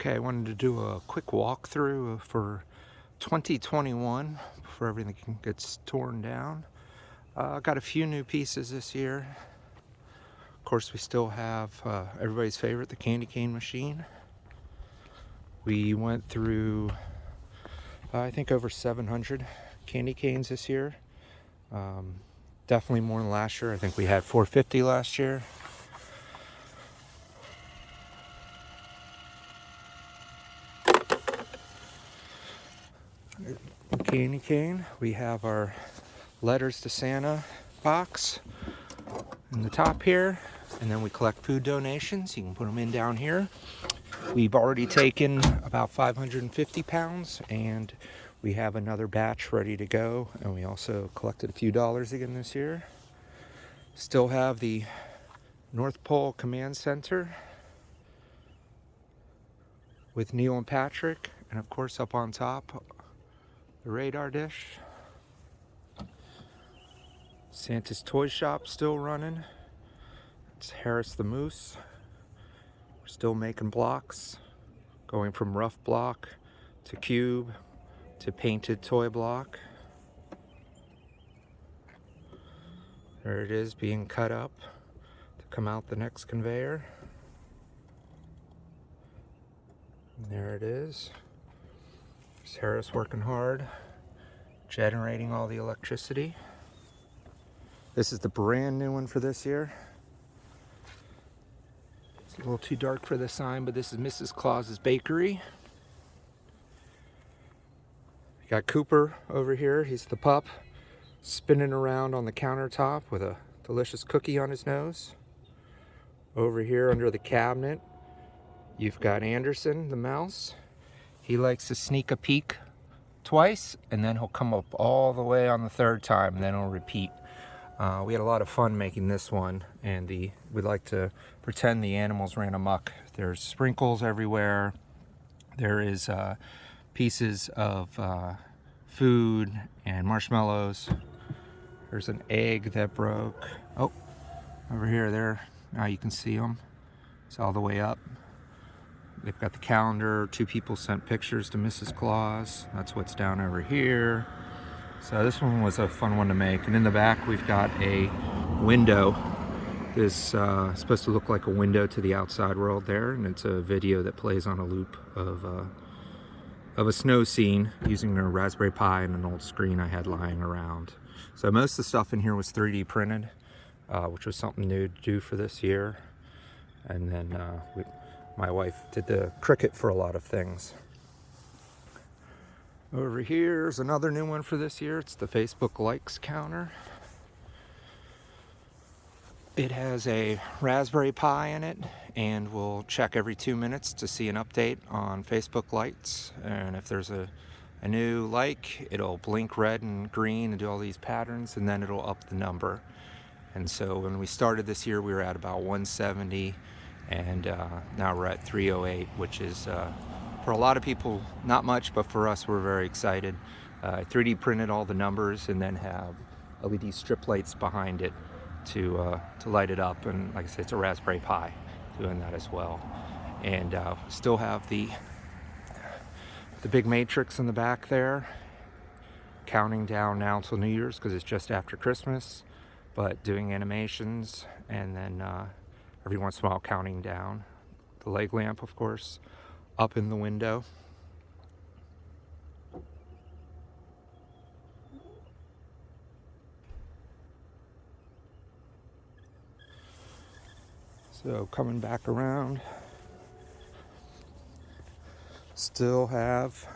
Okay, I wanted to do a quick walkthrough for 2021 before everything gets torn down. Got a few new pieces this year. Of course, we still have everybody's favorite, the candy cane machine. We went through, I think, over 700 candy canes this year. Definitely more than last year. I think we had 450 last year. Candy cane. We have our letters to Santa box in the top here, and then we collect food donations. You can put them in down here. We've already taken about 550 pounds, and we have another batch ready to go, and we also collected a few dollars again this year. Still have the North Pole Command Center with Neil and Patrick, and of course up on top, the radar dish. Santa's Toy Shop still running. It's Harris the Moose. We're still making blocks, going from rough block to cube to painted toy block. There it is, being cut up to come out the next conveyor. And there it is. There's Harris working hard, generating all the electricity. This is the brand new one for this year. It's a little too dark for the sign, but this is Mrs. Claus's Bakery. We got Cooper over here. He's the pup, spinning around on the countertop with a delicious cookie on his nose. Over here under the cabinet, you've got Anderson, the mouse. He likes to sneak a peek twice, and then he'll come up all the way on the third time, and then he'll repeat. We had a lot of fun making this one, and we like to pretend the animals ran amok. There's sprinkles everywhere. There is pieces of food and marshmallows. There's an egg that broke. Oh, over here, there. Now you can see them. It's all the way up. They've got the calendar. 2 people sent pictures to Mrs. Claus. That's what's down over here. So this one was a fun one to make. And in the back, we've got a window. This supposed to look like a window to the outside world there, and it's a video that plays on a loop of a snow scene using a Raspberry Pi and an old screen I had lying around. So most of the stuff in here was 3D printed, which was something new to do for this year. And then my wife did the Cricut for a lot of things. Over here's another new one for this year. It's the Facebook likes counter. It has a Raspberry Pi in it, and we'll check every 2 minutes to see an update on Facebook likes. And if there's a new like, it'll blink red and green and do all these patterns, and then it'll up the number. And so when we started this year, we were at about 170, and now we're at 308, which is for a lot of people not much, but for us, we're very excited. 3D printed all the numbers and then have LED strip lights behind it to light it up. And like I said, it's a Raspberry Pi doing that as well. And still have the big matrix in the back there, counting down now until New Year's because it's just after Christmas, but doing animations, and then every once in a while counting down. The leg lamp, of course, up in the window. So coming back around, still have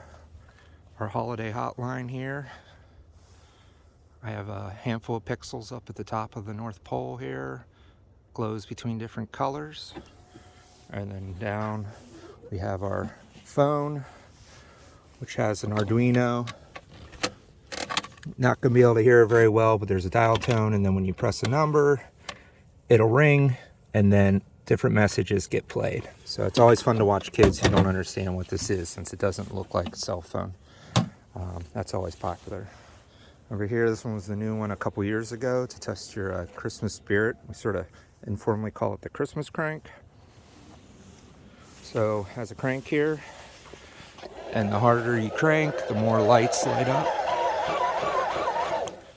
our holiday hotline here. I have a handful of pixels up at the top of the North Pole here, glows between different colors. And then down we have our phone, which has an Arduino. Not gonna be able to hear it very well, but there's a dial tone, and then when you press a number, it'll ring, and then different messages get played. So it's always fun to watch kids who don't understand what this is, since it doesn't look like a cell phone. That's always popular. Over here, this one was the new one a couple years ago to test your Christmas spirit. We sort of informally call it the Christmas crank. So has a crank here, and the harder you crank, the more lights light up.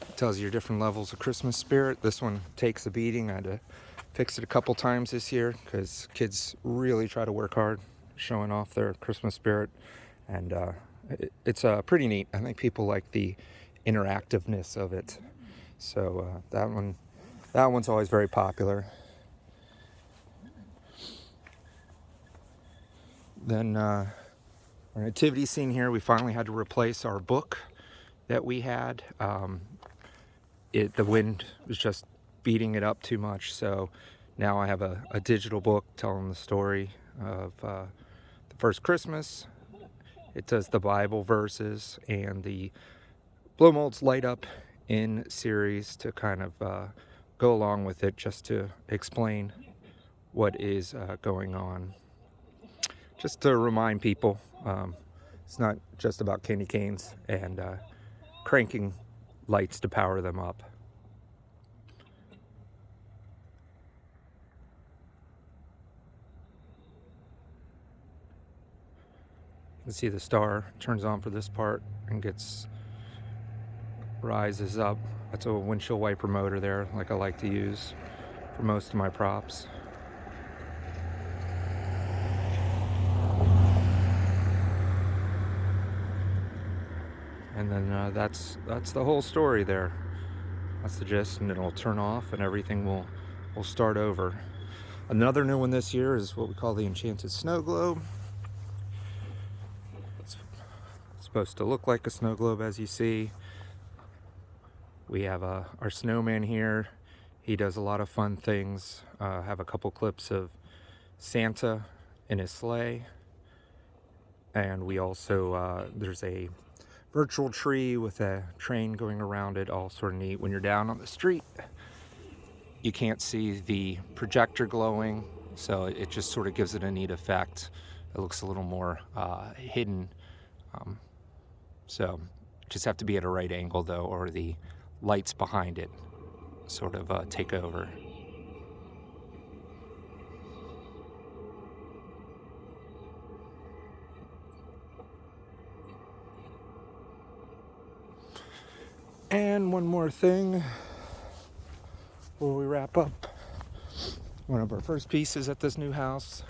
It tells you your different levels of Christmas spirit. This one takes a beating. I had to fix it a couple times this year because kids really try to work hard showing off their Christmas spirit, and it's pretty neat. I think people like the interactiveness of it. So that one's always very popular. Then our nativity scene here, we finally had to replace our book that we had. The wind was just beating it up too much, so now I have a digital book telling the story of the first Christmas. It does the Bible verses and the blow molds light up in series to kind of go along with it, just to explain what is going on. Just to remind people, it's not just about candy canes and cranking lights to power them up. You can see the star turns on for this part and rises up. That's a windshield wiper motor there, like I like to use for most of my props. And then that's the whole story there. That's the gist, and it'll turn off and everything will start over. Another new one this year is what we call the Enchanted Snow Globe. It's supposed to look like a snow globe, as you see. We have our snowman here. He does a lot of fun things. Have a couple clips of Santa in his sleigh. And we also, there's a virtual tree with a train going around it, all sort of neat. When you're down on the street, you can't see the projector glowing, so it just sort of gives it a neat effect. It looks a little more hidden. So just have to be at a right angle though, or the lights behind it sort of take over. And one more thing before we wrap up. One of our first pieces at this new house,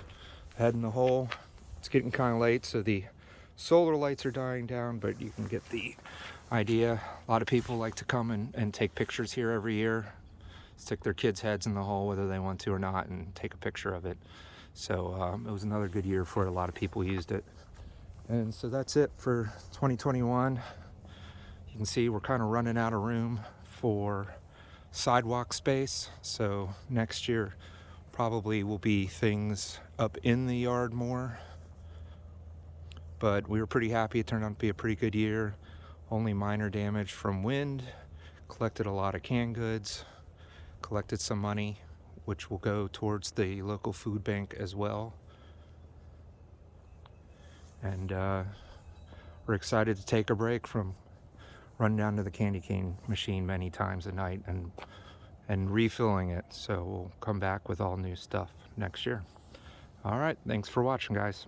head in the hole. It's getting kind of late, so the solar lights are dying down, but you can get the idea. A lot of people like to come and take pictures here every year, stick their kids' heads in the hole whether they want to or not, and take a picture of it. So it was another good year for a lot of people used it. And so that's it for 2021. You can see we're kind of running out of room for sidewalk space, so next year probably will be things up in the yard more. But we were pretty happy. It turned out to be a pretty good year. Only minor damage from wind. Collected a lot of canned goods. Collected some money, which will go towards the local food bank as well. And we're excited to take a break from running down to the candy cane machine many times a night and refilling it. So we'll come back with all new stuff next year. All right, thanks for watching, guys.